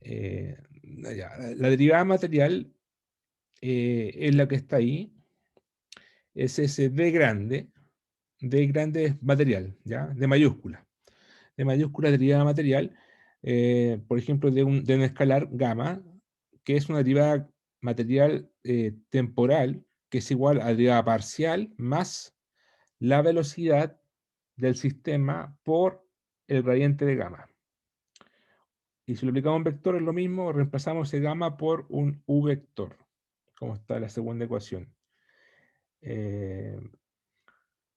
La derivada material es la que está ahí, es ese D grande es material, ¿ya? De mayúscula derivada material, por ejemplo, de un escalar gamma, que es una derivada material temporal, que es igual a la derivada parcial más la velocidad del sistema por el gradiente de gamma. Y si lo aplicamos en vector es lo mismo, reemplazamos ese gamma por un u vector, como está en la segunda ecuación. Eh,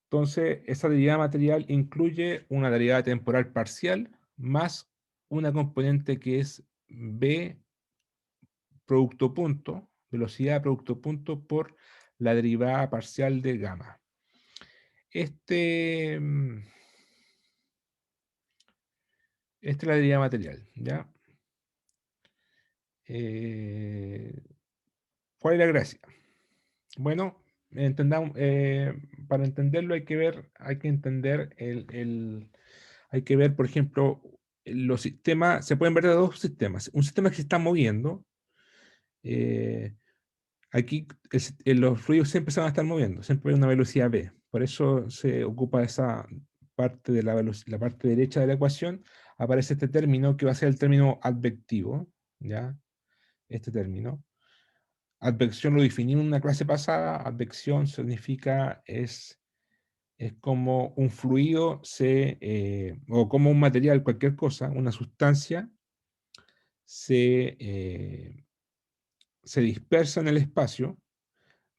entonces, esa derivada material incluye una derivada temporal parcial más una componente que es b producto punto, velocidad producto punto por la derivada parcial de gamma. Este, esta es la derivada material, ¿ya? Eh, ¿Cuál es la gracia? Bueno, entendamos, para entenderlo hay que entender hay que ver, por ejemplo, los sistemas, se pueden ver de dos sistemas. Un sistema que se está moviendo, eh, aquí los fluidos siempre se van a estar moviendo, siempre hay una velocidad v. Por eso se ocupa esa parte de la parte derecha de la ecuación, aparece este término que va a ser el término advectivo, ¿ya? Este término. Advección lo definí en una clase pasada. Advección significa es como un fluido o como un material, cualquier cosa, una sustancia, se, eh, se dispersa en el espacio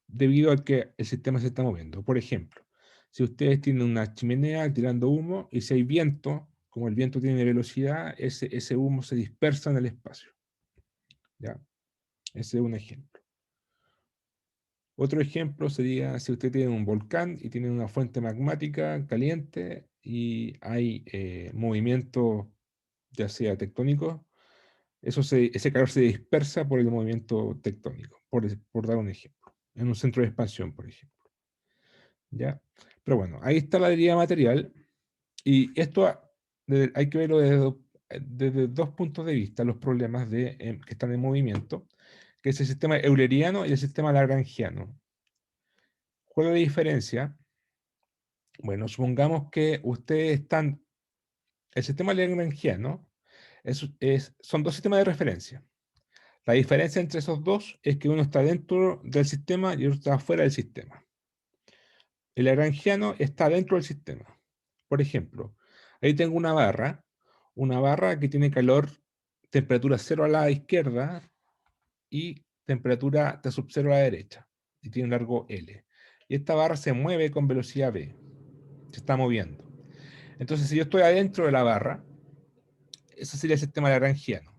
debido a que el sistema se está moviendo. Por ejemplo, si ustedes tienen una chimenea tirando humo y si hay viento, como el viento tiene velocidad, ese humo se dispersa en el espacio. ¿Ya? Ese es un ejemplo. Otro ejemplo sería si usted tiene un volcán y tiene una fuente magmática caliente y hay movimiento, ya sea tectónico, ese calor se dispersa por el movimiento tectónico, por dar un ejemplo, en un centro de expansión, por ejemplo. ¿Ya? Pero bueno, ahí está la derivada material y esto hay que verlo desde dos puntos de vista, los problemas que están en movimiento, que es el sistema euleriano y el sistema lagrangiano. ¿Cuál es la diferencia? Bueno, supongamos que ustedes están, el sistema lagrangiano son dos sistemas de referencia. La diferencia entre esos dos es que uno está dentro del sistema y otro está fuera del sistema. El lagrangiano está dentro del sistema. Por ejemplo, ahí tengo una barra que tiene temperatura 0 a la izquierda y temperatura T sub 0 a la derecha, y tiene un largo L. Y esta barra se mueve con velocidad v, se está moviendo. Entonces, si yo estoy adentro de la barra, ese sería el sistema lagrangiano.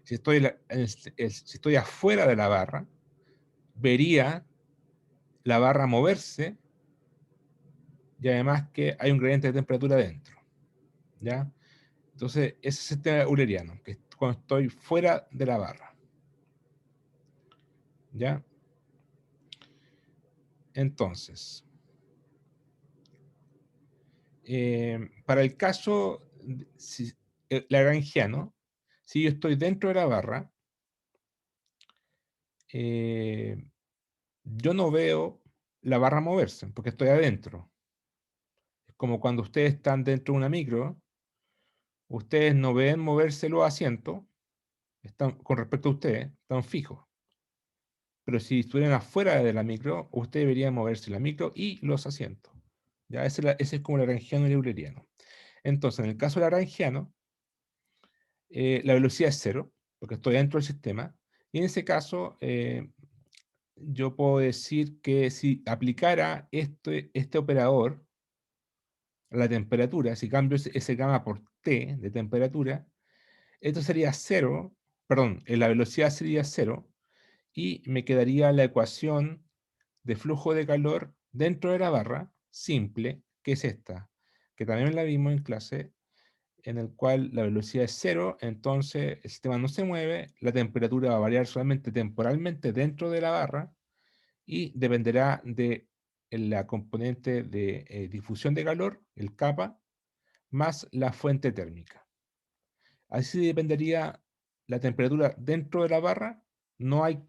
Si estoy afuera de la barra, vería la barra moverse y además que hay un gradiente de temperatura dentro. ¿Ya? Entonces, ese es el sistema euleriano, que es cuando estoy fuera de la barra. ¿Ya? Entonces, para el caso lagrangiano, si yo estoy dentro de la barra, yo no veo la barra moverse, porque estoy adentro. Es como cuando ustedes están dentro de una micro, ustedes no ven moverse los asientos, con respecto a ustedes, están fijos. Pero si estuvieran afuera de la micro, ustedes deberían moverse la micro y los asientos. ¿Ya? Ese es como el lagrangiano y el euleriano. Entonces, en el caso del lagrangiano, la velocidad es cero, porque estoy dentro del sistema. Y en ese caso, yo puedo decir que si aplicara este operador a la temperatura, si cambio ese gamma por T de temperatura, esto sería cero, perdón, la velocidad sería cero, y me quedaría la ecuación de flujo de calor dentro de la barra, simple, que es esta, que también la vimos en clase, en el cual la velocidad es cero, entonces el sistema no se mueve, la temperatura va a variar solamente temporalmente dentro de la barra y dependerá de la componente de difusión de calor, el kappa, más la fuente térmica. Así dependería la temperatura dentro de la barra, no hay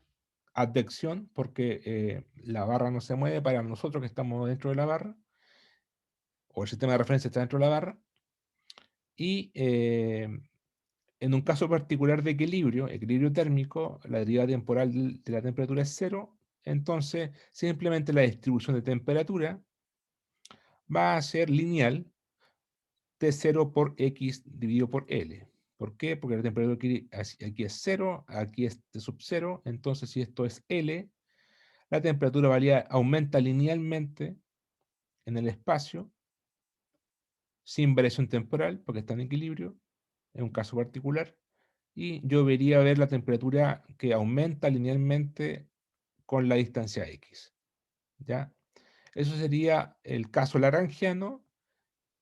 advección porque la barra no se mueve para nosotros que estamos dentro de la barra, o el sistema de referencia está dentro de la barra, y en un caso particular de equilibrio térmico, la derivada temporal de la temperatura es cero, entonces simplemente la distribución de temperatura va a ser lineal, T0 por X dividido por L. ¿Por qué? Porque la temperatura aquí es cero, aquí es T sub 0, entonces si esto es L, la temperatura aumenta linealmente en el espacio, sin variación temporal, porque está en equilibrio, en un caso particular, y yo vería ver la temperatura que aumenta linealmente con la distancia X. ¿Ya? Eso sería el caso lagrangiano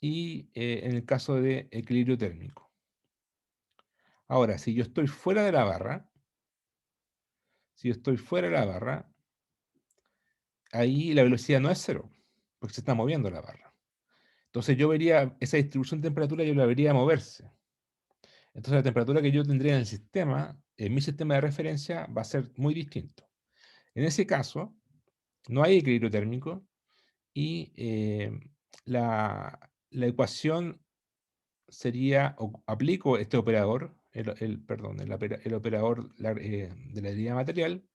y en el caso de equilibrio térmico. Ahora, si yo estoy fuera de la barra, ahí la velocidad no es cero, porque se está moviendo la barra. Entonces yo vería esa distribución de temperatura, yo la vería moverse. Entonces la temperatura que yo tendría en el sistema, en mi sistema de referencia, va a ser muy distinto. En ese caso, no hay equilibrio térmico y la ecuación sería, aplico este operador, perdón, el operador de la derivada material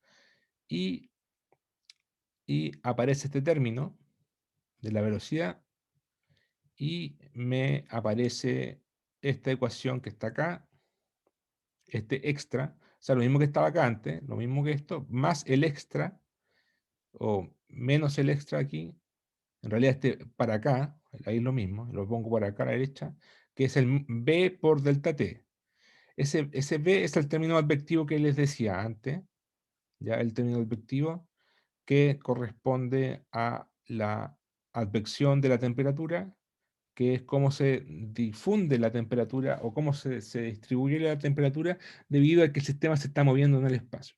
y, y aparece este término de la velocidad y me aparece esta ecuación que está acá, este extra, o sea, lo mismo que estaba acá antes, lo mismo que esto, más el extra, o menos el extra aquí, en realidad este para acá, ahí es lo mismo, lo pongo para acá a la derecha, que es el B por delta T. Ese B es el término advectivo que les decía antes, ya el término advectivo que corresponde a la advección de la temperatura, que es cómo se difunde la temperatura o cómo se distribuye la temperatura debido a que el sistema se está moviendo en el espacio.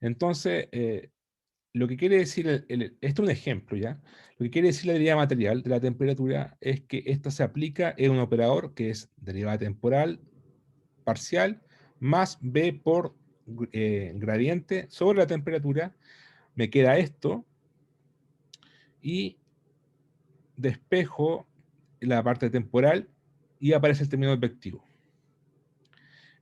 Entonces, lo que quiere decir, esto es un ejemplo, ¿ya? Lo que quiere decir la derivada material de la temperatura es que esto se aplica en un operador que es derivada temporal parcial más b por gradiente sobre la temperatura. Me queda esto y despejo la parte temporal y aparece el término advectivo.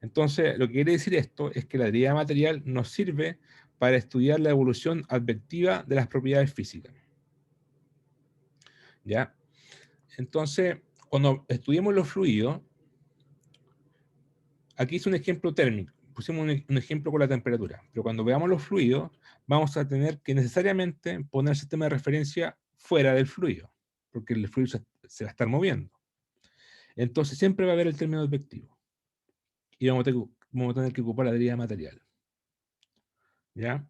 Entonces, lo que quiere decir esto es que la derivada material nos sirve para estudiar la evolución advectiva de las propiedades físicas. ¿Ya? Entonces, cuando estudiemos los fluidos, aquí es un ejemplo térmico, pusimos un ejemplo con la temperatura, pero cuando veamos los fluidos, vamos a tener que necesariamente poner el sistema de referencia fuera del fluido, porque el fluido se va a estar moviendo. Entonces, siempre va a haber el término advectivo. Y vamos a tener que ocupar la derivada material. ¿Ya?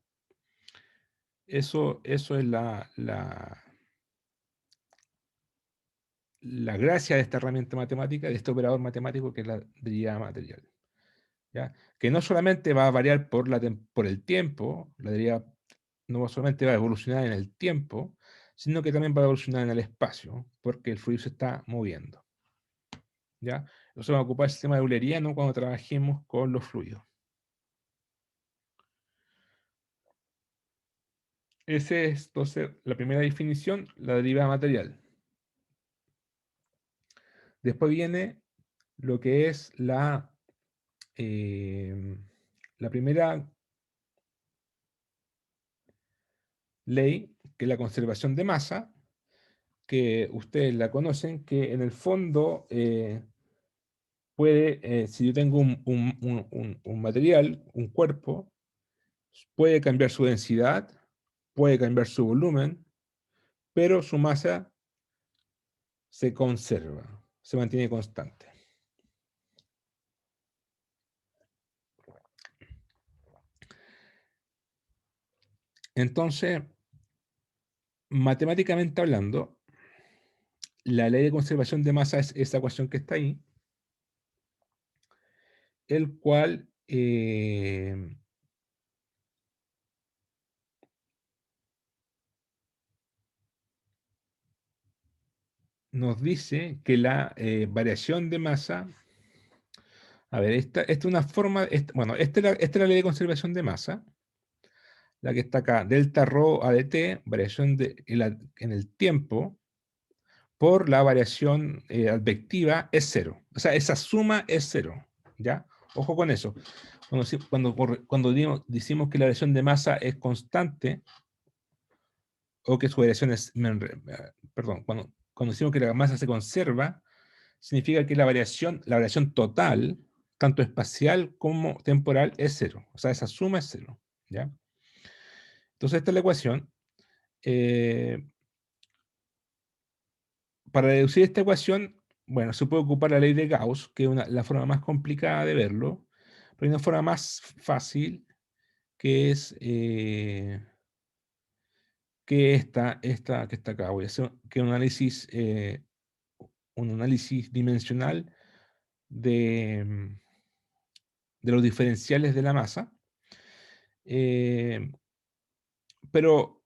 Eso es la gracia de esta herramienta matemática, de este operador matemático que es la derivada material. ¿Ya? Que no solamente va a variar por el tiempo, la derivada no solamente va a evolucionar en el tiempo, sino que también va a evolucionar en el espacio, porque el fluido se está moviendo. ¿Ya? Eso va a ocupar el sistema euleriano cuando trabajemos con los fluidos. Esa es entonces la primera definición, la derivada material. Después viene lo que es la primera ley, que es la conservación de masa, que ustedes la conocen, que en el fondo si yo tengo un material, un cuerpo, puede cambiar su densidad, puede cambiar su volumen, pero su masa se conserva, se mantiene constante. Entonces, matemáticamente hablando, la ley de conservación de masa es esa ecuación que está ahí, el cual nos dice que la variación de masa A ver, esta es una forma, bueno, esta es la ley de conservación de masa, la que está acá, delta rho ADT, variación en el tiempo, por la variación advectiva es cero. O sea, esa suma es cero, ¿ya? Ojo con eso. Cuando decimos que la variación de masa es constante, o que su variación es, perdón, cuando decimos que la masa se conserva, significa que la variación total, tanto espacial como temporal, es cero. O sea, esa suma es cero, ¿ya? Entonces, esta es la ecuación. Eh, para deducir esta ecuación, bueno, se puede ocupar la ley de Gauss, que es la forma más complicada de verlo, pero hay una forma más fácil, que es que esta que está acá. Voy a hacer un análisis dimensional de, de los diferenciales de la masa. Pero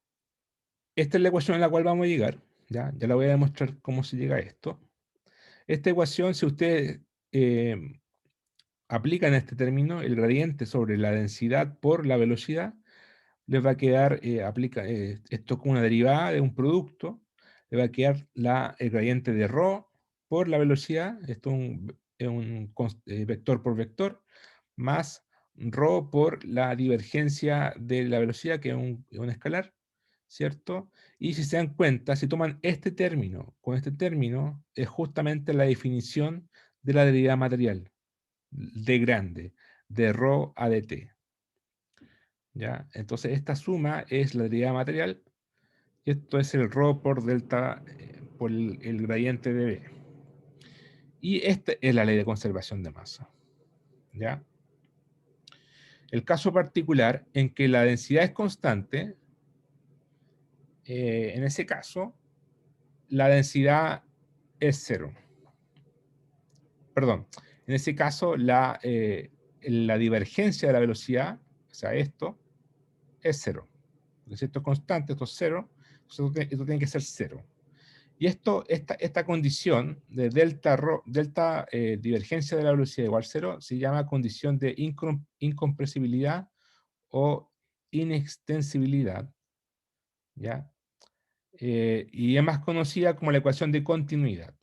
esta es la ecuación a la cual vamos a llegar. Ya la voy a demostrar cómo se llega a esto. Esta ecuación, si ustedes aplican este término, el gradiente sobre la densidad por la velocidad, les va a quedar, esto como una derivada de un producto, le va a quedar el gradiente de ρ por la velocidad, esto es un vector por vector, más ρ por la divergencia de la velocidad, que es un escalar, ¿cierto? Y si se dan cuenta, si toman este término con este término, es justamente la definición de la derivada material, de grande, de ρ a dt. ¿Ya? Entonces esta suma es la derivada material y esto es el ρ por delta, por el gradiente de B. Y esta es la ley de conservación de masa. ¿Ya? El caso particular en que la densidad es constante, en ese caso, la densidad es cero. Perdón, en ese caso la divergencia de la velocidad, o sea, esto, es cero. Si esto es constante, esto es cero, entonces esto tiene que ser cero. Y esta condición de delta divergencia de la velocidad igual a cero se llama condición de incompresibilidad o inextensibilidad, ¿ya? Y es más conocida como la ecuación de continuidad.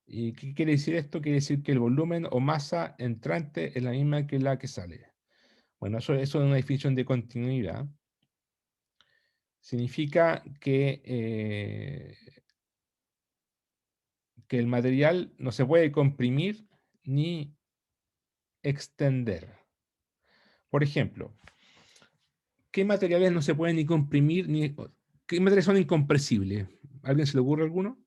¿Y qué quiere decir esto? Quiere decir que el volumen o masa entrante es la misma que la que sale. Bueno, eso es una definición de continuidad. Significa que el material no se puede comprimir ni extender. Por ejemplo, ¿qué materiales no se pueden ni comprimir ni... ¿Qué materiales son incompresibles? ¿A alguien se le ocurre alguno?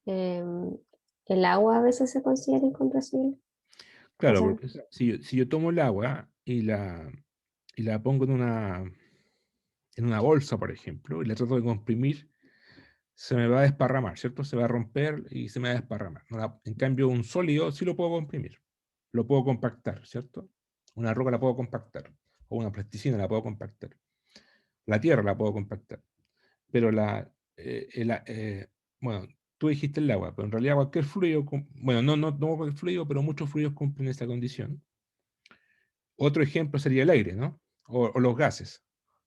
Em, el agua a veces se considera incompresible. O Claro, sea, porque si yo tomo el agua y la pongo en una bolsa, por ejemplo, y la trato de comprimir, se me va a desparramar, ¿cierto? Se va a romper y se me va a desparramar. En cambio, un sólido sí lo puedo comprimir, lo puedo compactar, ¿cierto? Una roca la puedo compactar, o una plasticina la puedo compactar. La tierra la puedo compactar. Pero bueno, tú dijiste el agua, pero en realidad cualquier fluido, bueno, no cualquier fluido, pero muchos fluidos cumplen esta condición. Otro ejemplo sería el aire, ¿no? O los gases.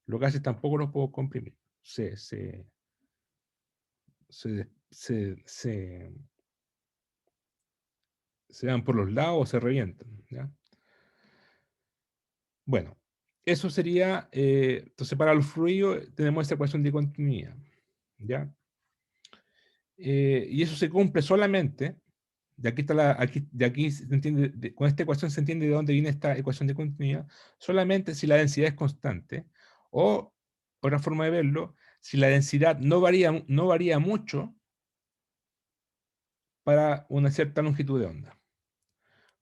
Los gases tampoco los puedo comprimir. Se, se, se, se dan por los lados o se revientan, ¿ya? Bueno, eso sería, entonces para los fluidos tenemos esta ecuación de continuidad, ¿ya? Y eso se cumple solamente, de aquí se entiende, con esta ecuación se entiende de dónde viene esta ecuación de continuidad, solamente si la densidad es constante, o otra forma de verlo, si la densidad no varía mucho para una cierta longitud de onda.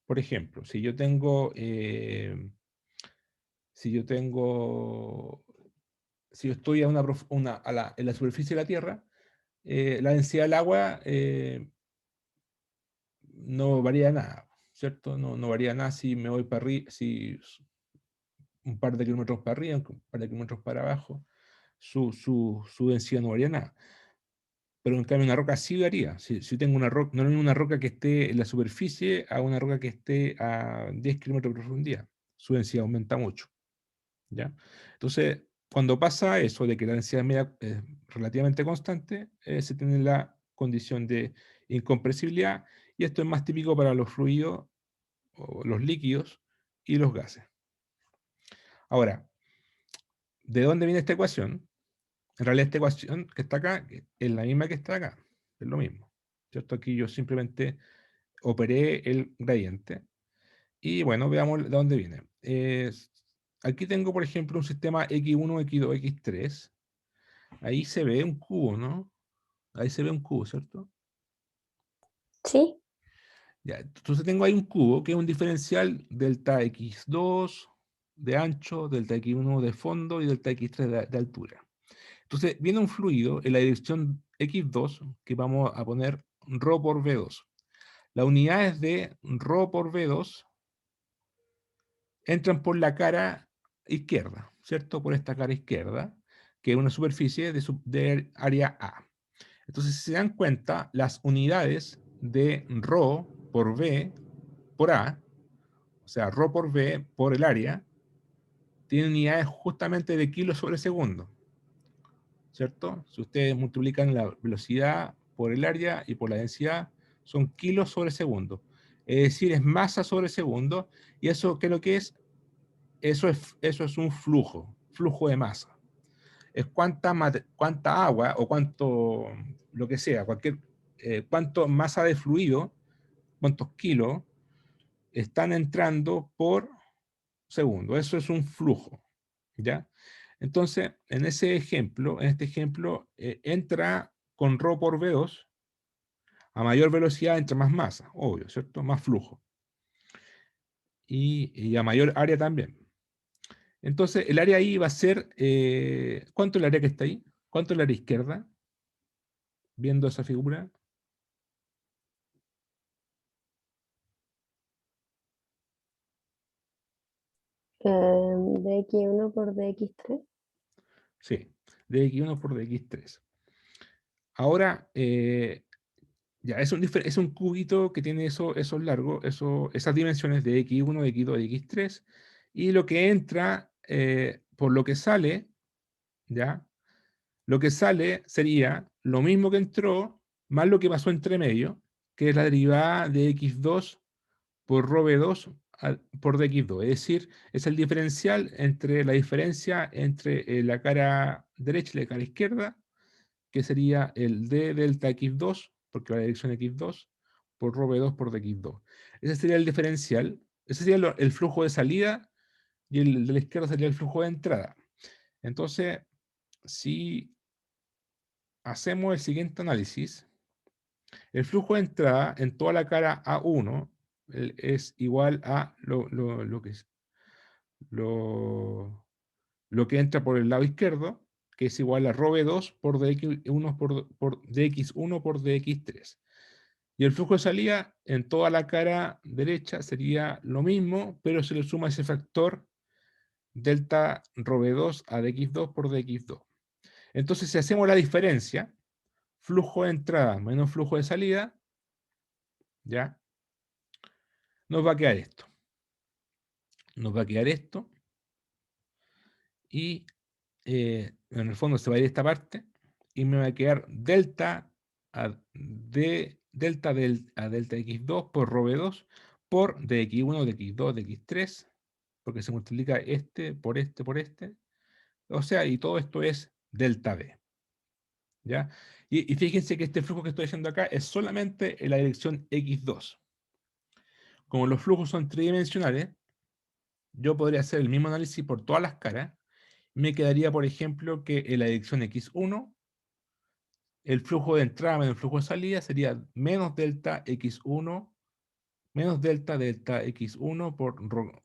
Por ejemplo, si yo estoy en la superficie de la Tierra, la densidad del agua no varía nada, ¿cierto? No varía nada si me voy para arriba, si un par de kilómetros para arriba, un par de kilómetros para abajo. su densidad no varía nada. Pero en cambio una roca sí varía. Si tengo una roca, no es una roca que esté en la superficie a una roca que esté a 10 kilómetros de profundidad. Su densidad aumenta mucho. ¿Ya? Entonces, cuando pasa eso de que la densidad media es relativamente constante, se tiene la condición de incompresibilidad, y esto es más típico para los fluidos, o los líquidos y los gases. Ahora, ¿de dónde viene esta ecuación? En realidad esta ecuación que está acá es la misma que está acá, es lo mismo. ¿Cierto? Aquí yo simplemente operé el gradiente. Y bueno, veamos de dónde viene. Aquí tengo, por ejemplo, un sistema x1, x2, x3. Ahí se ve un cubo, ¿no? Ahí se ve un cubo, ¿cierto? Sí, Ya, entonces tengo ahí un cubo que es un diferencial delta x2 de ancho, delta x1 de fondo y delta x3 de altura. Entonces viene un fluido en la dirección x2 que vamos a poner ρ por v2. Las unidades de ρ por v2 entran por la cara izquierda, ¿cierto? Por esta cara izquierda, que es una superficie de área A. Entonces, si se dan cuenta, las unidades de ρ por V por A, o sea, ρ por V por el área, tienen unidades justamente de kilos sobre segundo, ¿cierto? Si ustedes multiplican la velocidad por el área y por la densidad, son kilos sobre segundo. Es decir, es masa sobre segundo, y eso, ¿qué es lo que es? Eso es un flujo de masa. Es cuánta agua o cuánto, lo que sea, cuánto masa de fluido, cuántos kilos están entrando por segundo. Eso es un flujo, ¿ya? Entonces, en este ejemplo, entra con ρ por V2, a mayor velocidad entra más masa, obvio, ¿cierto? Más flujo. Y a mayor área también. Entonces, el área ahí va a ser, ¿cuánto es el área que está ahí? ¿Cuánto es el área izquierda? Viendo esa figura. dx1 por dx3. Sí, dx1 por dx3. Ahora, ya, es un cubito que tiene esos largos, esas dimensiones de x1, x2, x3, y lo que entra, por lo que sale, ¿ya? Lo que sale sería lo mismo que entró, más lo que pasó entre medio, que es la derivada de x2 por ρb2 por dx2. Es decir, es el diferencial entre la diferencia entre la cara derecha y la cara izquierda, que sería el d delta x2, porque la dirección x2, por ρb2 por dx2. Ese sería el diferencial, ese sería el flujo de salida, y el de la izquierda sería el flujo de entrada. Entonces, si hacemos el siguiente análisis, el flujo de entrada en toda la cara A1 es igual a lo, lo que entra por el lado izquierdo, que es igual a ρb2 por dx1 por dx1 por dx3. Y el flujo de salida en toda la cara derecha sería lo mismo, pero se le suma ese factor delta ρb2 a dx2 por dx2. Entonces, si hacemos la diferencia, flujo de entrada menos flujo de salida, ¿ya? Nos va a quedar esto. Nos va a quedar esto. Y en el fondo se va a ir esta parte. Y me va a quedar delta a delta x2 por ρb2 por dx1, dx2, dx3. Porque se multiplica este por este por este. O sea, y todo esto es delta b. ¿Ya? Y fíjense que este flujo que estoy haciendo acá es solamente en la dirección x2. Como los flujos son tridimensionales, yo podría hacer el mismo análisis por todas las caras. Me quedaría, por ejemplo, que en la dirección x1, el flujo de entrada menos el flujo de salida sería menos delta x1, menos delta x1 por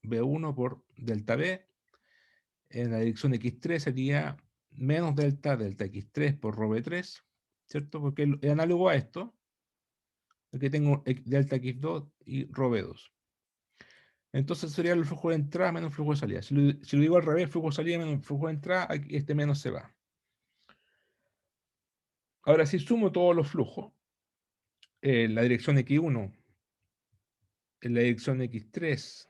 b1 por delta b. En la dirección x3 sería menos delta x3 por ρb3, ¿cierto? Porque es análogo a esto. Aquí tengo delta x2 y ρb2. Entonces sería el flujo de entrada menos el flujo de salida. Si lo digo al revés, flujo de salida menos el flujo de entrada, aquí este menos se va. Ahora, si sumo todos los flujos, la dirección X1, en la dirección X3,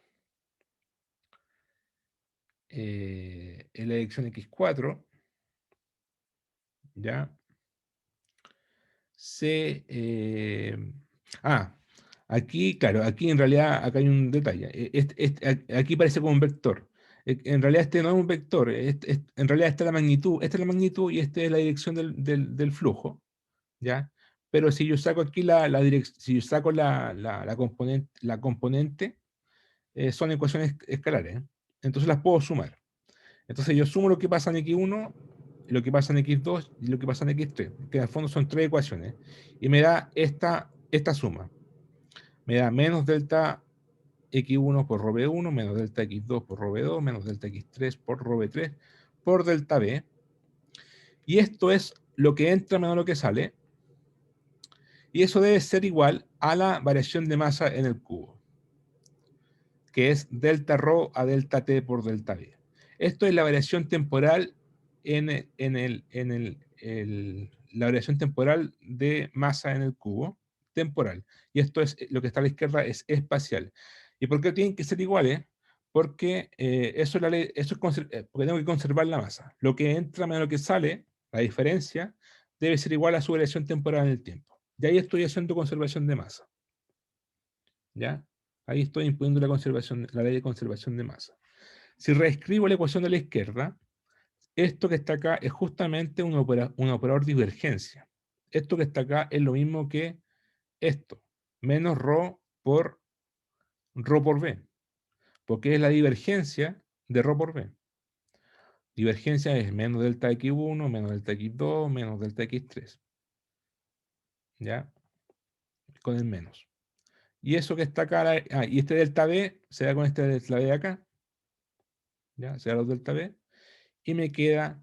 en la dirección X4, ¿ya? Se... aquí, claro, aquí en realidad acá hay un detalle. Aquí parece como un vector. En realidad este no es un vector, en realidad esta es la magnitud y esta es la dirección del flujo, ¿ya? Pero si yo saco aquí si yo saco la componente, son ecuaciones escalares, ¿eh? Entonces las puedo sumar. Entonces yo sumo lo que pasa en X1, lo que pasa en X2 y lo que pasa en X3, que en el fondo son tres ecuaciones, y me da esta suma. Me da menos delta X1 por rho B1, menos delta X2 por rho B2, menos delta X3 por rho B3, por delta B. Y esto es lo que entra menos lo que sale. Y eso debe ser igual a la variación de masa en el cubo, que es delta rho a delta T por delta B. Esto es la variación temporal la variación temporal de masa en el cubo, temporal. Y esto es lo que está a la izquierda, es espacial. ¿Y por qué tienen que ser iguales? Porque eso es la ley, porque tengo que conservar la masa. Lo que entra menos lo que sale, la diferencia, debe ser igual a su variación temporal en el tiempo. Y ahí estoy haciendo conservación de masa. ¿Ya? Ahí estoy imponiendo la ley de conservación de masa. Si reescribo la ecuación de la izquierda, esto que está acá es justamente un operador de divergencia. Esto que está acá es lo mismo que esto, menos rho por b, porque es la divergencia de rho por b. Divergencia es menos delta x1, menos delta x2, menos delta x3. ¿Ya? Con el menos. Y eso que está acá, y este delta b se da con este delta b de acá. ¿Ya? Se da los delta b. Y me queda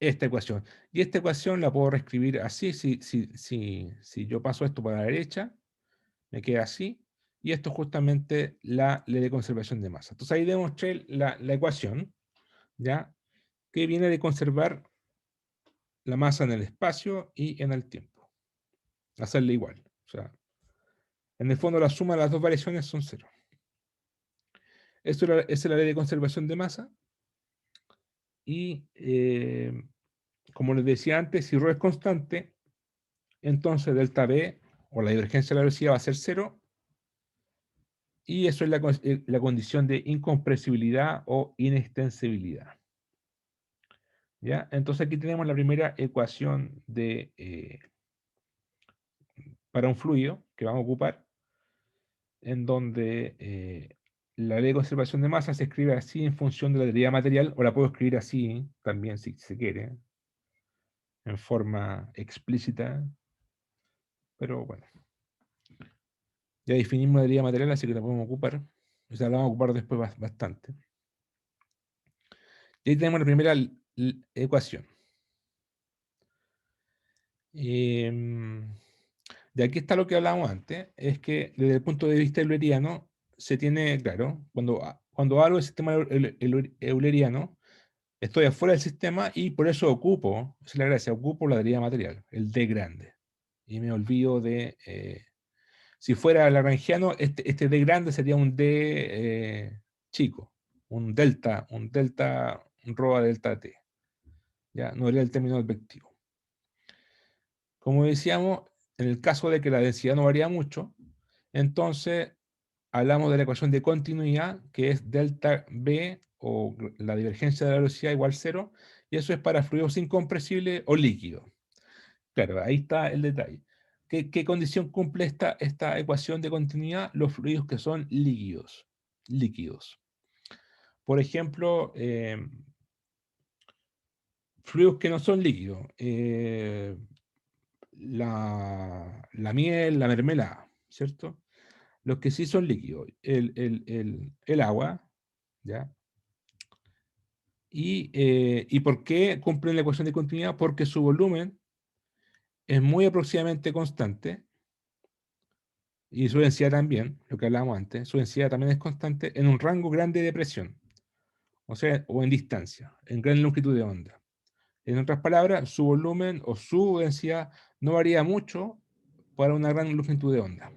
esta ecuación. Y esta ecuación la puedo reescribir así. Si yo paso esto para la derecha, me queda así. Y esto es justamente la ley de conservación de masa. Entonces ahí demostré la ecuación, ¿ya? Que viene de conservar la masa en el espacio y en el tiempo. Hacerle igual. O sea, en el fondo la suma de las dos variaciones son cero. Esa es la ley de conservación de masa. Y como les decía antes, si ρ es constante, entonces delta B o la divergencia de la velocidad va a ser cero. Y eso es la condición de incompresibilidad o inextensibilidad. ¿Ya? Entonces aquí tenemos la primera ecuación para un fluido que vamos a ocupar, en donde la ley de conservación de masa se escribe así en función de la teoría material, o la puedo escribir así también si se quiere, en forma explícita, pero bueno. Ya definimos la teoría material, así que la podemos ocupar. O sea, la vamos a ocupar después bastante. Y ahí tenemos la primera ecuación. De aquí está lo que hablábamos antes, es que desde el punto de vista euleriano se tiene, claro, cuando hablo del sistema euleriano, estoy afuera del sistema y por eso ocupo, esa es la gracia, ocupo la teoría material, el D grande. Y me olvido si fuera lagrangiano, este D grande sería un D chico, un delta, un rho a delta T. Ya, no era el término advectivo. Como decíamos, en el caso de que la densidad no varía mucho, entonces hablamos de la ecuación de continuidad, que es delta B o la divergencia de la velocidad igual cero, y eso es para fluidos incompresibles o líquidos. Claro, ahí está el detalle. ¿Qué condición cumple esta ecuación de continuidad? Los fluidos que son líquidos. Líquidos. Por ejemplo, fluidos que no son líquidos. La miel, la mermelada, ¿cierto? Los que sí son líquidos, el agua, ¿ya? ¿Y por qué cumplen la ecuación de continuidad? Porque su volumen es muy aproximadamente constante y su densidad también, lo que hablábamos antes, su densidad también es constante en un rango grande de presión, o sea, o en distancia, en gran longitud de onda. En otras palabras, su volumen o su densidad no varía mucho para una gran longitud de onda.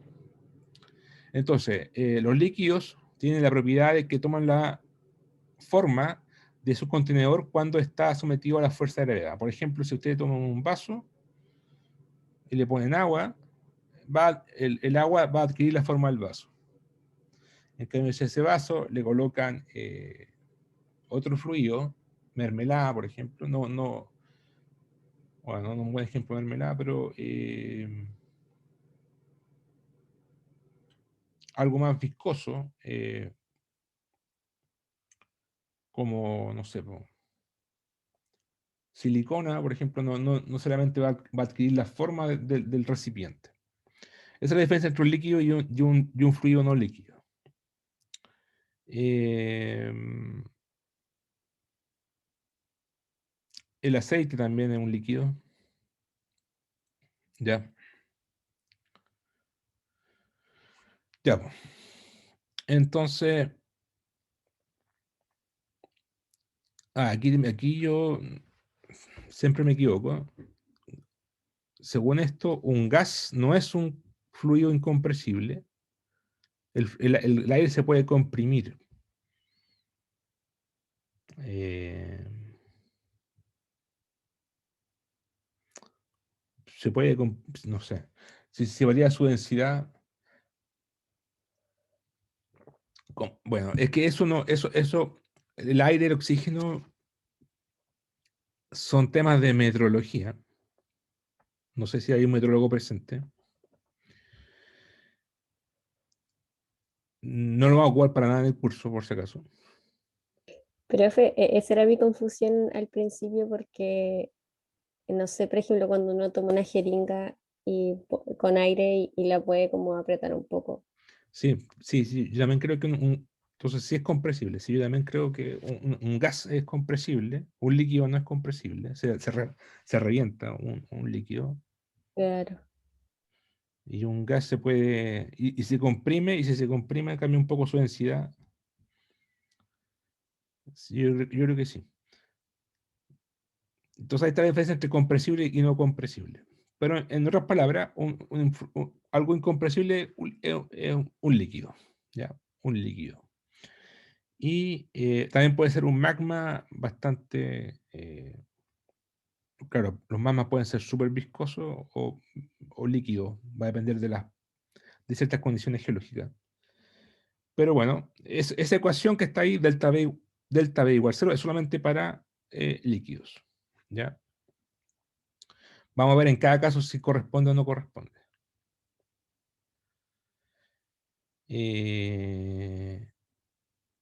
Entonces, los líquidos tienen la propiedad de que toman la forma de su contenedor cuando está sometido a la fuerza de gravedad. Por ejemplo, si ustedes toman un vaso y le ponen agua, el agua va a adquirir la forma del vaso. En cambio, si a ese vaso le colocan otro fluido, mermelada, por ejemplo, bueno, no un buen ejemplo de mermelada, pero algo más viscoso, como, no sé, silicona, por ejemplo, no solamente va a adquirir la forma del recipiente. Esa es la diferencia entre un líquido y un fluido no líquido. Eh, el aceite también es un líquido. Ya, ya, pues. Entonces, aquí yo siempre me equivoco. Según esto, un gas no es un fluido incompresible. El aire se puede comprimir. Eh, se puede, no sé, si varía su densidad. Bueno, es que eso no, el aire, el oxígeno son temas de meteorología. No sé si hay un meteorólogo presente. No lo vamos a ocupar para nada en el curso, por si acaso. Profe, esa era mi confusión al principio porque, no sé, por ejemplo, cuando uno toma una jeringa con aire y la puede como apretar un poco. Sí, sí, sí, yo también creo que entonces sí es compresible. Sí, yo también creo que un gas es compresible, un líquido no es compresible. Se revienta un líquido Claro. y un gas se puede, y se comprime, y si se comprime cambia un poco su densidad. Sí, yo creo que sí. Entonces ahí está la diferencia entre compresible y no compresible. Pero en otras palabras, algo incompresible es un líquido, ¿ya? Un líquido. Y también puede ser un magma bastante, claro, los magmas pueden ser súper viscosos o líquidos, va a depender de ciertas condiciones geológicas. Pero bueno, esa ecuación que está ahí, delta B igual 0, es solamente para líquidos, ¿ya? Vamos a ver en cada caso si corresponde o no corresponde.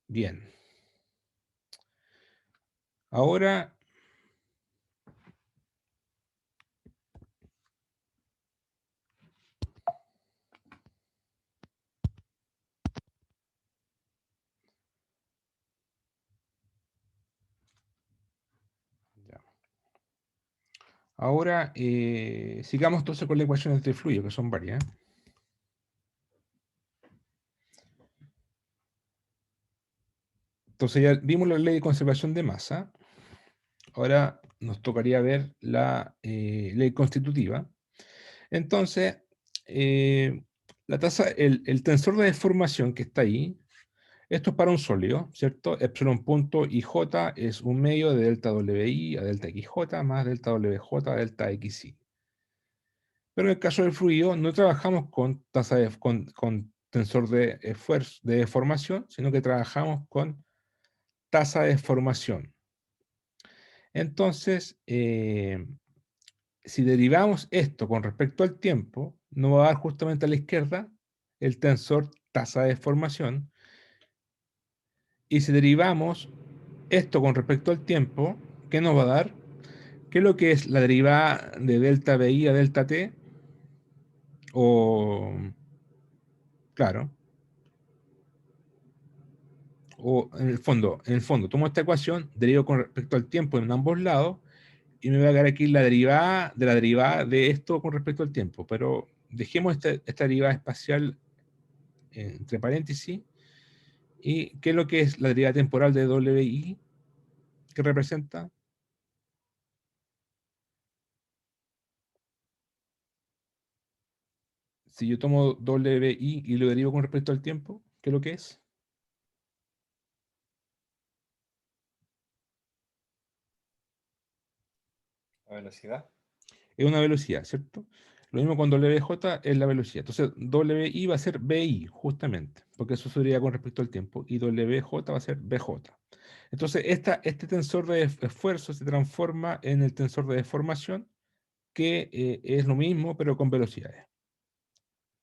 Bien. Ahora, ya. Ahora sigamos entonces con las ecuaciones de fluido, que son varias. Entonces ya vimos la ley de conservación de masa. Ahora nos tocaría ver la ley constitutiva. Entonces, eh, la tasa, el tensor de deformación que está ahí, esto es para un sólido, ¿cierto? Epsilon punto IJ es un medio de delta WI a delta XJ más delta WJ a delta XI. Pero en el caso del fluido no trabajamos con con tensor de esfuerzo, de deformación, sino que trabajamos con tasa de deformación. Entonces, si derivamos esto con respecto al tiempo, nos va a dar justamente a la izquierda el tensor tasa de deformación. Y si derivamos esto con respecto al tiempo, ¿qué nos va a dar? ¿Qué es lo que es la derivada de delta BI a delta T? O, claro, o en el fondo, tomo esta ecuación, derivo con respecto al tiempo en ambos lados, y me va a quedar aquí la derivada de esto con respecto al tiempo. Pero dejemos esta derivada espacial entre paréntesis. ¿Y qué es lo que es la derivada temporal de WI? ¿Qué representa? Si yo tomo WI y lo derivo con respecto al tiempo, ¿qué es lo que es? La velocidad. Es una velocidad, ¿cierto? Lo mismo con WJ es la velocidad. Entonces, WI va a ser BI, justamente, porque eso sería con respecto al tiempo, y WJ va a ser BJ. Entonces, este tensor de esfuerzo se transforma en el tensor de deformación, que es lo mismo, pero con velocidades.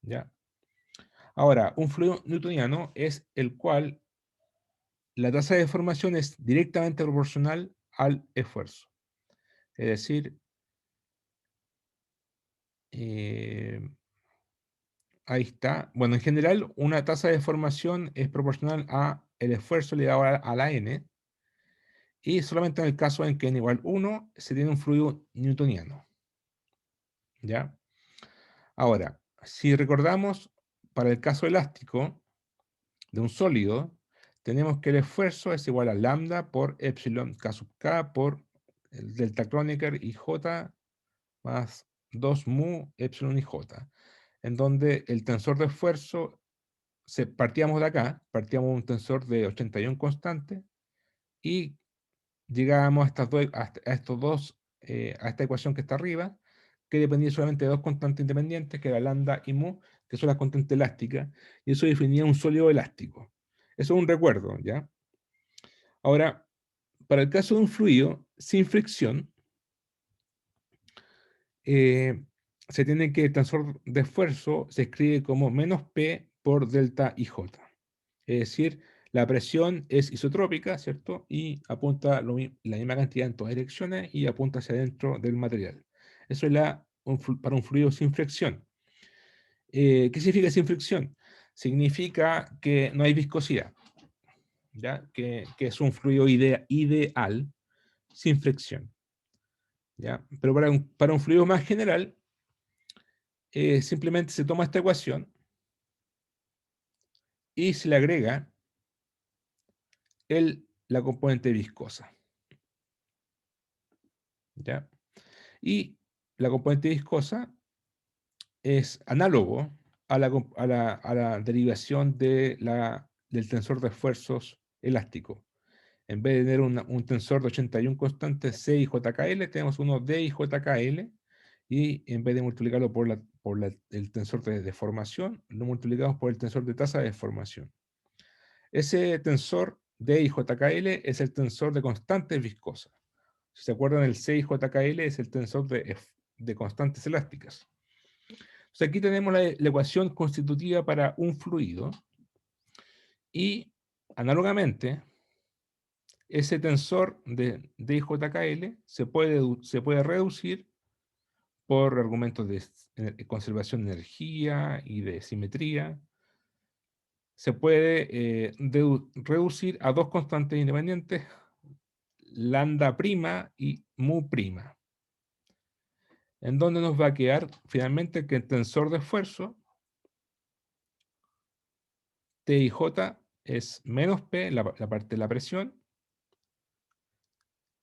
¿Ya? Ahora, un fluido newtoniano es el cual la tasa de deformación es directamente proporcional al esfuerzo. Es decir, eh, ahí está. Bueno, en general, una tasa de deformación es proporcional a el esfuerzo elevado a la n, y solamente en el caso en que n igual 1 se tiene un fluido newtoniano. ¿Ya? Ahora, si recordamos, para el caso elástico de un sólido, tenemos que el esfuerzo es igual a lambda por epsilon k sub k por el delta Kronecker y j más 2 mu epsilon y j, en donde el tensor de esfuerzo, partíamos de acá, partíamos de un tensor de 81 constantes y llegábamos a, estos dos, a esta ecuación que está arriba, que dependía solamente de dos constantes independientes, que era lambda y mu, que son las constantes elásticas, y eso definía un sólido elástico. Eso es un recuerdo, ¿ya? Ahora, para el caso de un fluido sin fricción, se tiene que el tensor de esfuerzo se escribe como menos P por delta IJ. Es decir, la presión es isotrópica, ¿cierto? Y apunta la misma cantidad en todas direcciones y apunta hacia adentro del material. Eso es para un fluido sin fricción. ¿Qué significa sin fricción? Significa que no hay viscosidad, ¿ya? Que es un fluido ideal sin fricción, ¿ya? Pero para un fluido más general, simplemente se toma esta ecuación y se le agrega la componente viscosa, ¿ya? Y la componente viscosa es análogo a la derivación del tensor de esfuerzos elástico. En vez de tener un tensor de 81 constantes C y JKL, tenemos uno D y JKL, y en vez de multiplicarlo el tensor de deformación, lo multiplicamos por el tensor de tasa de deformación. Ese tensor D y JKL es el tensor de constantes viscosas. Si se acuerdan, el C y JKL es el tensor de constantes elásticas. Entonces aquí tenemos la ecuación constitutiva para un fluido, y análogamente ese tensor de DJKL se puede reducir por argumentos de conservación de energía y de simetría. Se puede reducir a dos constantes independientes, lambda prima y mu prima, en donde nos va a quedar finalmente que el tensor de esfuerzo T y J es menos P, la parte de la presión,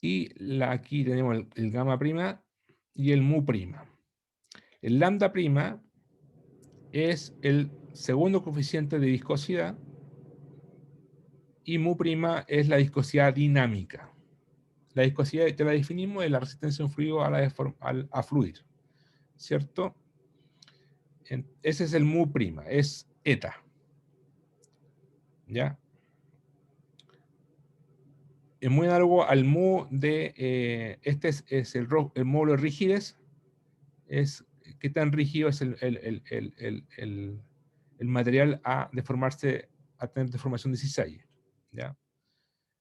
y aquí tenemos el gamma prima y el mu prima. El lambda prima es el segundo coeficiente de viscosidad, y mu prima es la viscosidad dinámica. La viscosidad te la definimos, es la resistencia de un fluido a fluir, ¿cierto? Ese es el mu prima, es eta, ¿ya? Es muy análogo al mu este es el módulo de rigidez, es qué tan rígido es el material a tener deformación 16, ¿ya?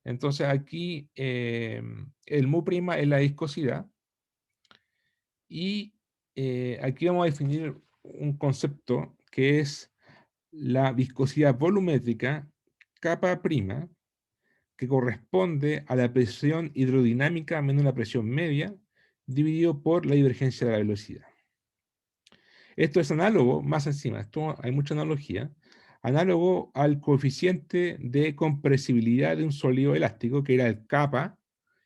Entonces aquí el mu prima es la viscosidad, y aquí vamos a definir un concepto que es la viscosidad volumétrica capa prima, que corresponde a la presión hidrodinámica menos la presión media, dividido por la divergencia de la velocidad. Esto es análogo, más encima, esto hay mucha analogía, análogo al coeficiente de compresibilidad de un sólido elástico, que era el kappa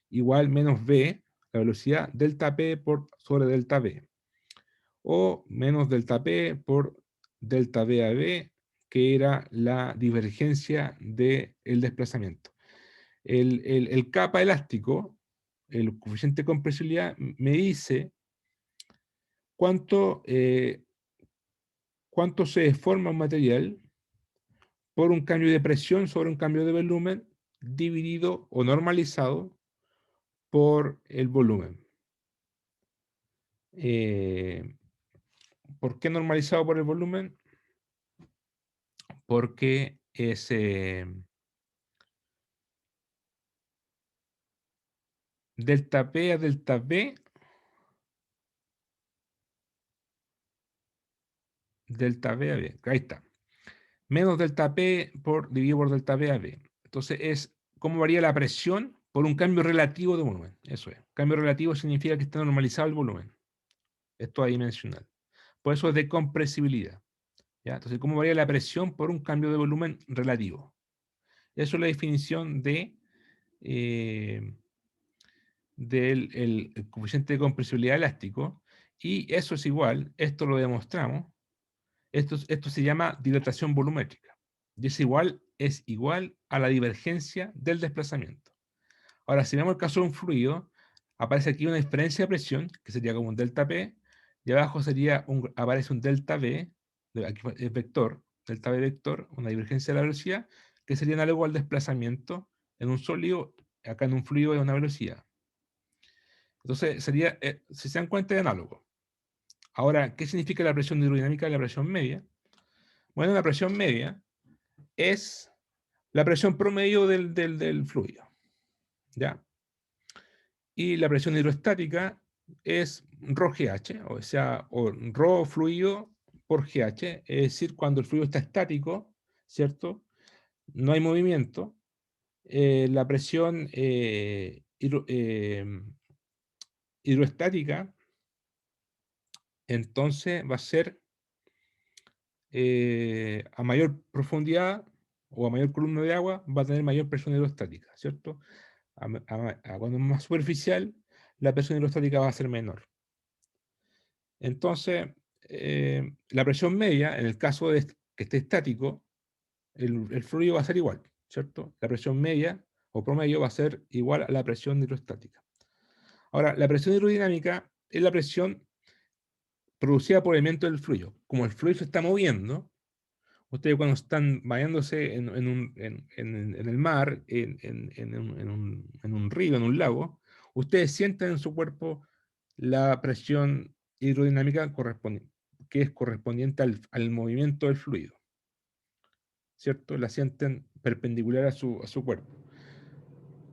igual menos v, la velocidad delta p sobre delta v, o menos delta p por delta B a B, que era la divergencia del desplazamiento. El capa elástico, el coeficiente de compresibilidad, me dice cuánto se deforma un material por un cambio de presión sobre un cambio de volumen dividido o normalizado por el volumen. ¿Por qué normalizado por el volumen? Porque es delta P a delta B, delta B a B, ahí está. Menos delta P dividido por delta B a B. Entonces es cómo varía la presión por un cambio relativo de volumen. Eso es. Cambio relativo significa que está normalizado el volumen. Esto adimensional. Por eso es de compresibilidad. ¿Ya? Entonces, ¿cómo varía la presión por un cambio de volumen relativo? Eso es la definición del coeficiente de compresibilidad elástico. Y eso es igual, esto lo demostramos, esto se llama dilatación volumétrica. Y es igual a la divergencia del desplazamiento. Ahora, si vemos el caso de un fluido, aparece aquí una diferencia de presión, que sería como un delta P, y abajo aparece un delta V, aquí es vector, delta V vector, una divergencia de la velocidad, que sería análogo al desplazamiento en un sólido, acá en un fluido de una velocidad. Entonces, sería, si se dan cuenta, de análogo. Ahora, ¿qué significa la presión hidrodinámica y la presión media? Bueno, la presión media es la presión promedio del fluido, ¿ya? Y la presión hidrostática es ρGH, o sea, o ρ fluido por GH, es decir, cuando el fluido está estático, ¿cierto? No hay movimiento, la presión hidrostática entonces va a ser a mayor profundidad o a mayor columna de agua, va a tener mayor presión hidrostática, ¿cierto? Cuando es más superficial, la presión hidrostática va a ser menor. Entonces, la presión media, en el caso de que esté estático, el fluido va a ser igual, ¿cierto? La presión media o promedio va a ser igual a la presión hidrostática. Ahora, la presión hidrodinámica es la presión producida por el movimiento del fluido. Como el fluido se está moviendo, ustedes cuando están bañándose en el mar, en un río, en un lago, ustedes sienten en su cuerpo la presión hidrodinámica que es correspondiente al movimiento del fluido, ¿cierto? La sienten perpendicular a su cuerpo.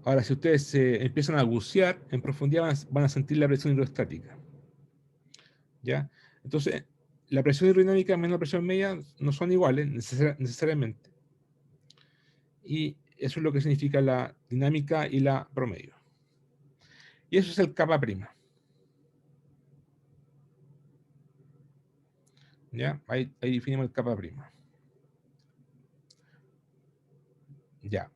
Ahora, si ustedes se empiezan a bucear en profundidad, van a sentir la presión hidrostática, ¿ya? Entonces, la presión hidrodinámica menos la presión media no son iguales necesariamente. Y eso es lo que significa la dinámica y la promedio. Y eso es el kappa prima. ¿Ya? Ahí definimos el kappa prima. Ya.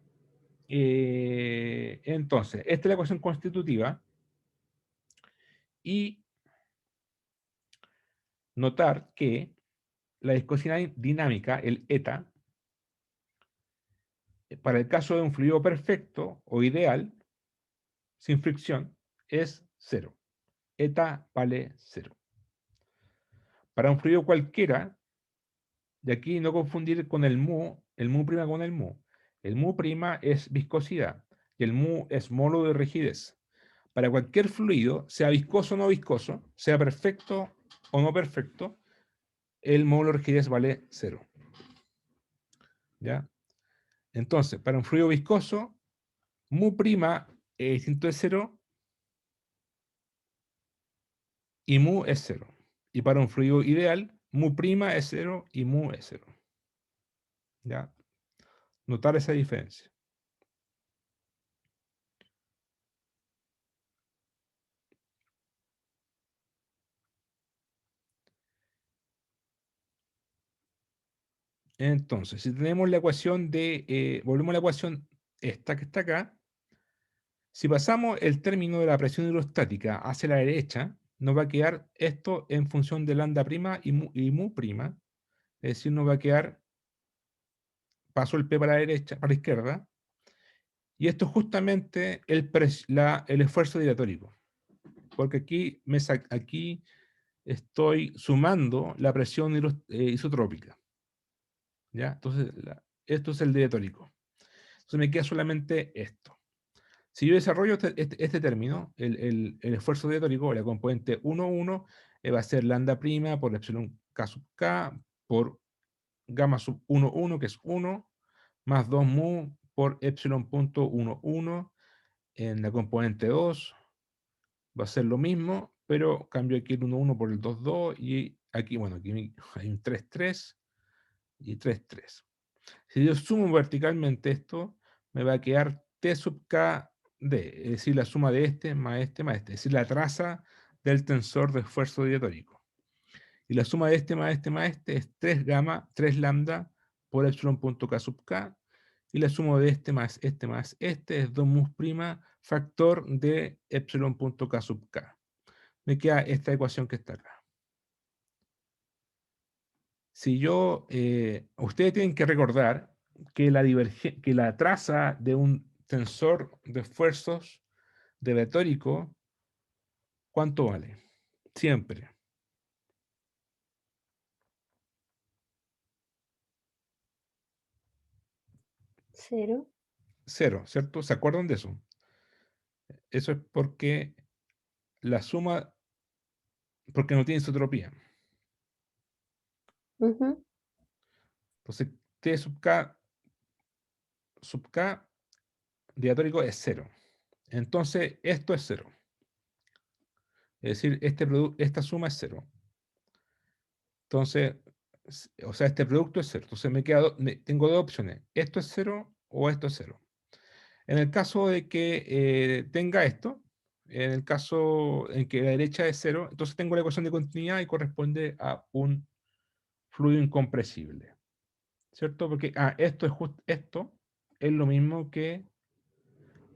Entonces, esta es la ecuación constitutiva. Y notar que la viscosidad dinámica, el eta, para el caso de un fluido perfecto o ideal, sin fricción, es 0. Eta vale 0. Para un fluido cualquiera, de aquí no confundir con el mu prima con el mu. El mu prima es viscosidad y el mu es módulo de rigidez. Para cualquier fluido, sea viscoso o no viscoso, sea perfecto o no perfecto, el módulo de rigidez vale 0. ¿Ya? Entonces, para un fluido viscoso, mu prima es distinto de 0 y mu es 0. Y para un fluido ideal, mu prima es 0 y mu es 0. ¿Ya? Notar esa diferencia. Entonces, si tenemos la ecuación volvemos a la ecuación esta que está acá, si pasamos el término de la presión hidrostática hacia la derecha, nos va a quedar esto en función de lambda prima y mu prima, Es decir, nos va a quedar, paso el P para la derecha, para la izquierda, y esto es justamente el esfuerzo diatórico, porque aquí estoy sumando la presión isotrópica, ¿ya? Entonces, esto es el diatórico. Entonces me queda solamente esto. Si yo desarrollo este término, el esfuerzo diatórico, la componente 1,1, va a ser lambda prima por epsilon k sub k por gamma sub 1,1, que es 1, más 2 mu por epsilon punto 1,1 en la componente 2. Va a ser lo mismo, pero cambio aquí el 1,1 por el 2,2 y aquí, bueno, aquí hay un 3,3 y 3,3. Si yo sumo verticalmente esto, me va a quedar T sub K D, es decir, la suma de este más este más este, es decir, la traza del tensor de esfuerzo diatórico. Y la suma de este más este más este es 3 gamma, 3 lambda por epsilon punto K sub K. Y la suma de este más este es 2 mus prima factor de epsilon punto K sub K. Me queda esta ecuación que está acá. Si yo, ustedes tienen que recordar que que la traza de un tensor de esfuerzos de vectórico, ¿cuánto vale? Siempre. 0. 0, ¿cierto? ¿Se acuerdan de eso? Eso es porque la suma, porque no tiene isotropía. Ujú. Entonces, T sub K diatórico es 0. Entonces, esto es 0. Es decir, esta suma es 0. Entonces, o sea, este producto es 0. Entonces tengo dos opciones. Esto es 0 o esto es 0. En el caso de que tenga esto, en el caso en que la derecha es 0, entonces tengo la ecuación de continuidad y corresponde a un fluido incompresible. ¿Cierto? Porque esto es lo mismo que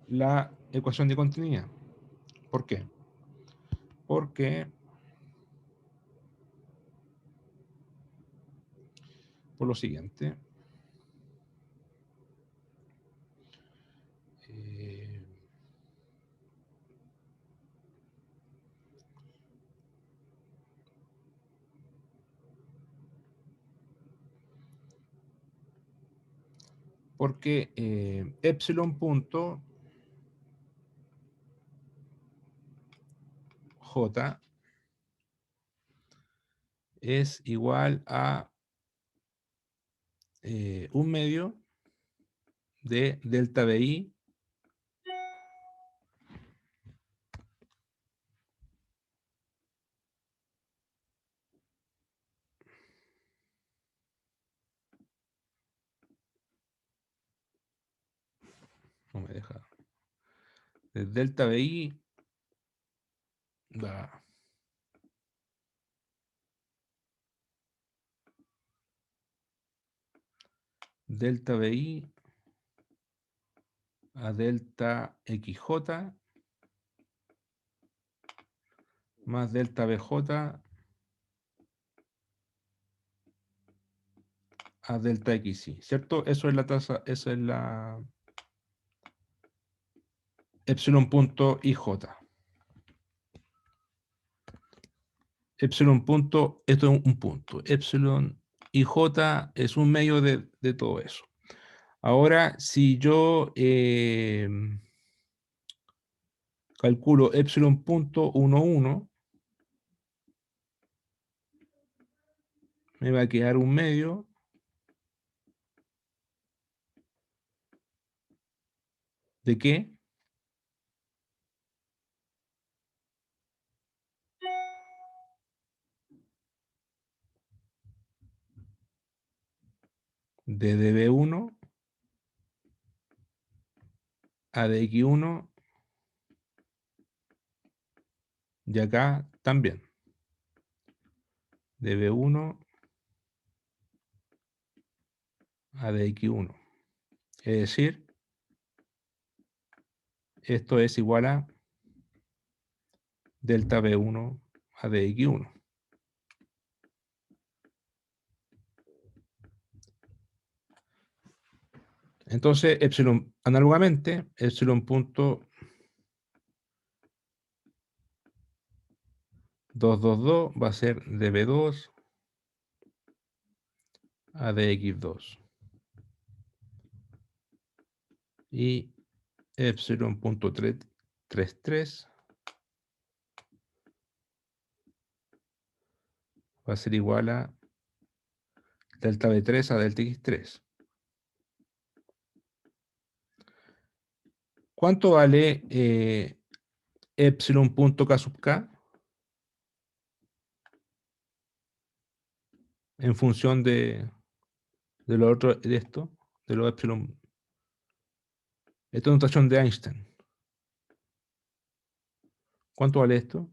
la ecuación de continuidad. ¿Por qué? Porque por lo siguiente. Eh, porque epsilon punto J es igual a 1/2 de delta BI no me deja. De delta BI da delta BI a delta XJ más delta BJ a delta XY, ¿cierto? Eso es la tasa, eso es la epsilon punto IJ. Epsilon punto, esto es un punto. Epsilon IJ es un medio de todo eso. Ahora, si yo calculo epsilon punto 1,1, me va a quedar un medio ¿de qué? De dB1 a dx1 y acá también. dB1 a dx1. Es decir, esto es igual a delta B1 a dx1. Entonces, epsilon, análogamente, epsilon punto 222 va a ser db2 a dx2. Y epsilon punto 33 va a ser igual a delta b3 a delta x3. ¿Cuánto vale epsilon punto k sub k en función de lo otro, de esto, de lo epsilon? Esto es notación de Einstein. ¿Cuánto vale esto?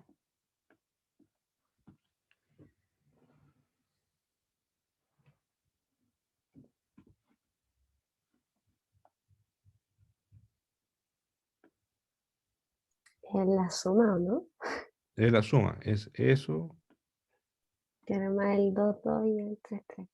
Es la suma, ¿o no? Es la suma, es eso, Que era más el 2 2 y el 3 3.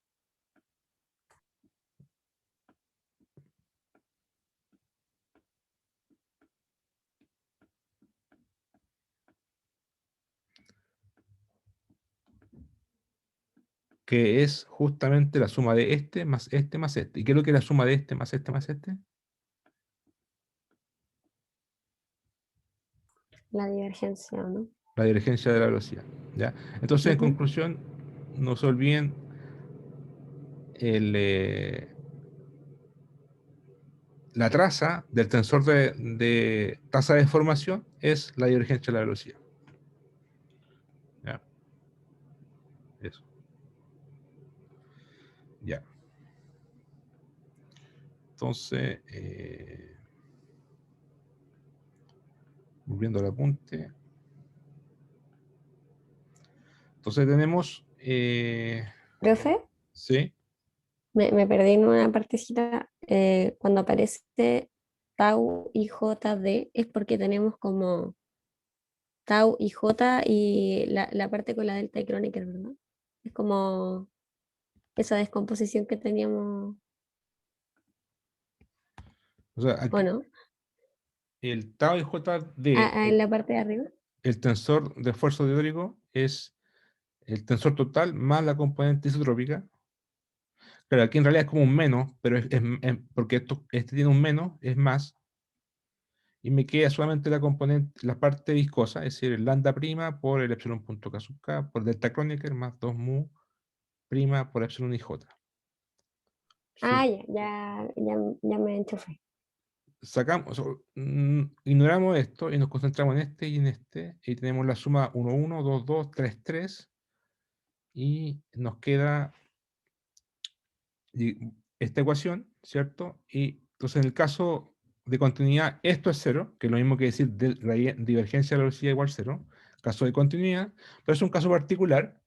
que es justamente la suma de este más este más este. ¿Y qué es lo que es la suma de este más este más este? La divergencia, ¿o no? La divergencia de la velocidad. ¿Ya? Entonces, en Ujú. conclusión, no se olviden el, la traza del tensor de tasa de deformación es la divergencia de la velocidad. ¿Ya? Eso. Ya. Entonces, volviendo al apunte. Entonces tenemos, Profe, sí, me perdí en una partecita. Cuando aparece tau y JD es porque tenemos como tau y J y la parte con la delta de Kronecker, ¿verdad? Es como esa descomposición que teníamos, o sea, ¿o aquí, no? el tau y JD, En la parte de arriba. el tensor de esfuerzo teórico es el tensor total más la componente isotrópica. Claro, aquí en realidad es como un menos, pero porque este tiene un menos, es más, y me queda solamente la componente, la parte viscosa, es decir, el lambda prima por el epsilon punto k sub k por delta Kronecker más 2 mu prima por epsilon y j. Ah, Sí, ya me enchufé. sacamos, ignoramos esto y nos concentramos en este y en este, y tenemos la suma 1, 1, 2, 2, 3, 3, y nos queda esta ecuación, ¿cierto? Y entonces en el caso de continuidad, esto es cero, que es lo mismo que decir la divergencia de la velocidad igual cero, caso de continuidad, pero es un caso particular.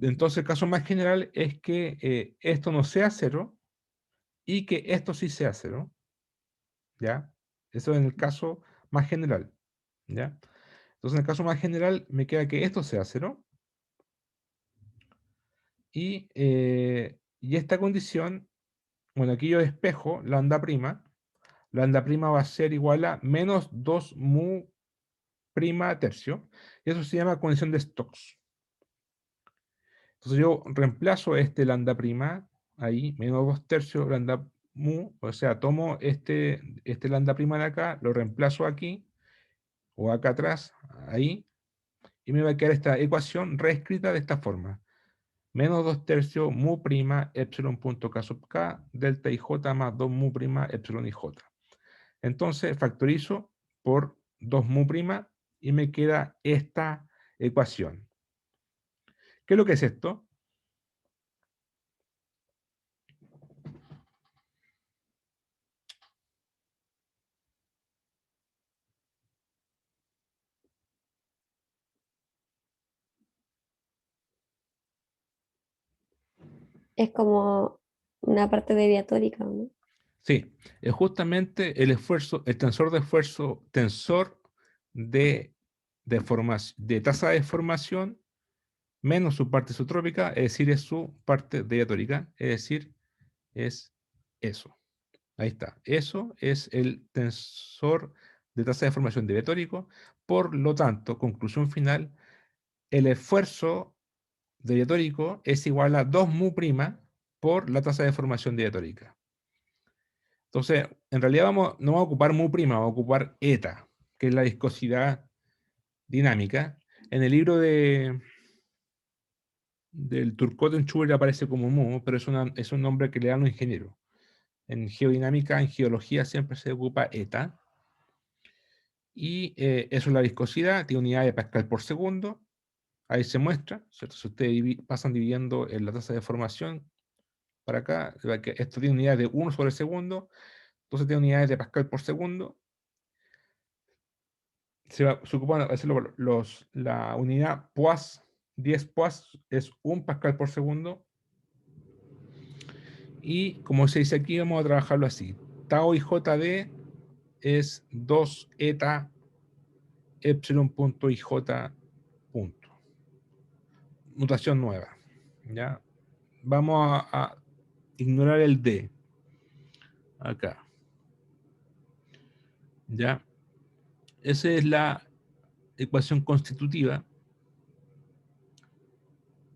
Entonces el caso más general es que esto no sea cero y que esto sí sea cero, ¿ya? Eso en el caso más general, ¿ya? Entonces en el caso más general me queda que esto sea cero y esta condición, bueno, aquí yo despejo lambda prima va a ser igual a menos 2 mu prima tercio, y eso se llama condición de Stokes. Entonces yo reemplazo este lambda prima ahí, menos 2 tercios lambda mu, o sea, tomo este lambda prima de acá, lo reemplazo aquí, o acá atrás, ahí, y me va a quedar esta ecuación reescrita de esta forma. Menos 2 tercios mu prima epsilon punto k sub k delta ij más 2 mu prima epsilon ij. Entonces factorizo por 2 mu prima y me queda esta ecuación. ¿Qué es lo que es esto? Es como una parte deviatórica, ¿no? Sí, es justamente el esfuerzo, el tensor de esfuerzo, tensor de tasa de deformación menos su parte isotrópica, es decir, es su parte deviatórica, es decir, es eso. Ahí está. Eso es el tensor de tasa de formación de Viatórico. Por lo tanto, conclusión final, el esfuerzo de Viatórico es igual a 2 mu' por la tasa de formación de Viatórica. Entonces, en realidad no vamos a ocupar mu', vamos a ocupar eta, que es la viscosidad dinámica. En el libro del Turcotte-Schubert aparece como mu, pero es un nombre que le dan los ingenieros. En geodinámica, en geología, siempre se ocupa eta. Y eso es la viscosidad, tiene unidad de Pascal por segundo. Ahí se muestra, ¿cierto? Si ustedes pasan dividiendo en la tasa de formación para acá, que esto tiene unidades de 1 sobre segundo, entonces tiene unidades de Pascal por segundo. Se ocupan la unidad Poise, 10 Poise es 1 Pascal por segundo. Y como se dice aquí, vamos a trabajarlo así. Tau y JD es 2 eta epsilon punto y j punto. Notación nueva. ¿Ya? Vamos a ignorar el D. Acá. ¿Ya? Esa es la ecuación constitutiva.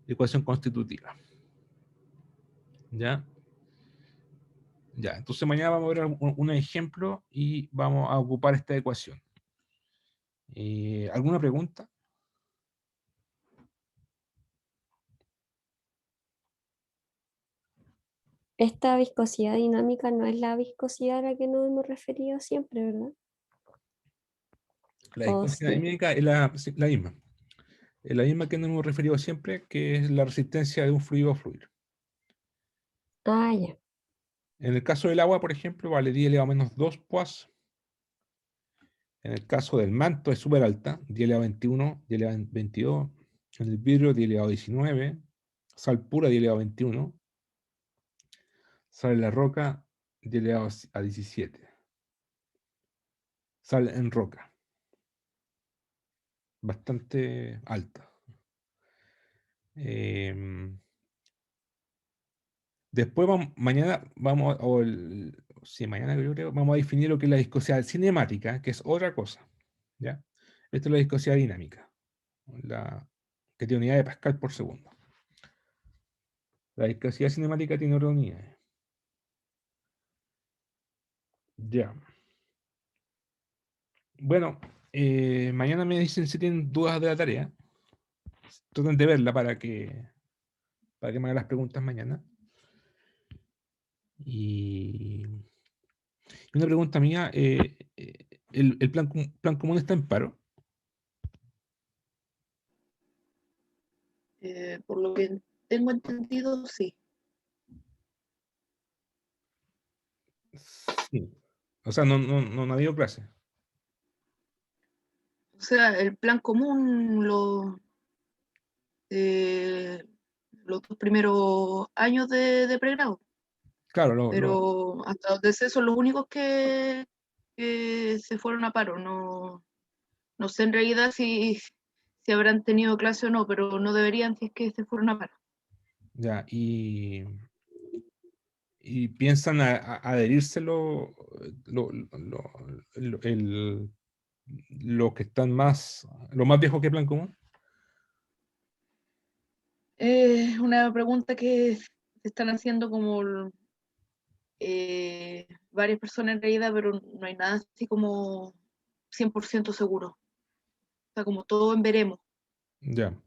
Ecuación constitutiva. ¿Ya? Ya, entonces mañana vamos a ver un ejemplo y vamos a ocupar esta ecuación. ¿Alguna pregunta? Esta viscosidad dinámica no es la viscosidad a la que nos hemos referido siempre, ¿verdad? La ¿O viscosidad sí? dinámica es la misma. Es la misma que nos hemos referido siempre, que es la resistencia de un fluido a fluir. Ah, ya. En el caso del agua, por ejemplo, vale 10 elevado a menos 2 Poise. En el caso del manto es súper alta, 10 elevado a 21, 10 elevado a 22. En el vidrio, 10 elevado a 19. Sal pura, 10 elevado a 21. Sal en la roca, 10 elevado a 17. Sal en roca. Bastante alta. Después mañana vamos, sí, mañana yo creo, vamos a definir lo que es la viscosidad cinemática, que es otra cosa. ¿Ya? Esto es la viscosidad dinámica, que tiene unidad de Pascal por segundo. La viscosidad cinemática tiene otra unidad. Ya. Bueno, mañana me dicen si tienen dudas de la tarea. Traten de verla para que me hagan las preguntas mañana. Y una pregunta mía, ¿el plan común está en paro? Por lo que tengo entendido, sí. Sí. O sea, no ha habido clase. O sea, el plan común, los 2 primeros años de pregrado, Claro, pero hasta donde sé son los únicos que se fueron a paro. No sé en realidad si habrán tenido clase o no, pero no deberían si es que se fueron a paro. ya, y piensan adherirse lo que están lo más viejos que plan común. Es una pregunta que se están haciendo como varias personas en realidad, pero no hay nada así como 100% seguro. O sea, como todo en veremos. Ya.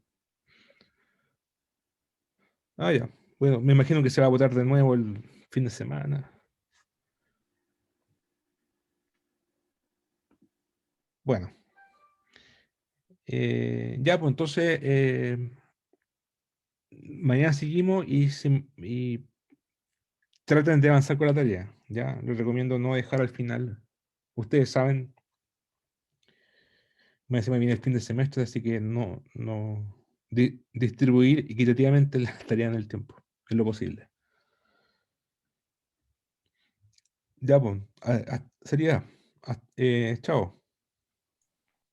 Ah, ya. Bueno, me imagino que se va a votar de nuevo el fin de semana. Bueno. Ya, pues entonces, mañana seguimos y traten de avanzar con la tarea. Ya, les recomiendo no dejar al final. Ustedes saben, me viene el fin de semestre, así que no distribuir equitativamente las tareas en el tiempo, en lo posible. Ya, pues, sería. Chao.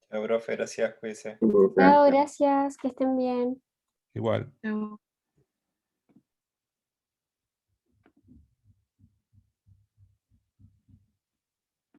Chao, profe, gracias, cuídese. Chao, gracias, que estén bien. Igual. Pero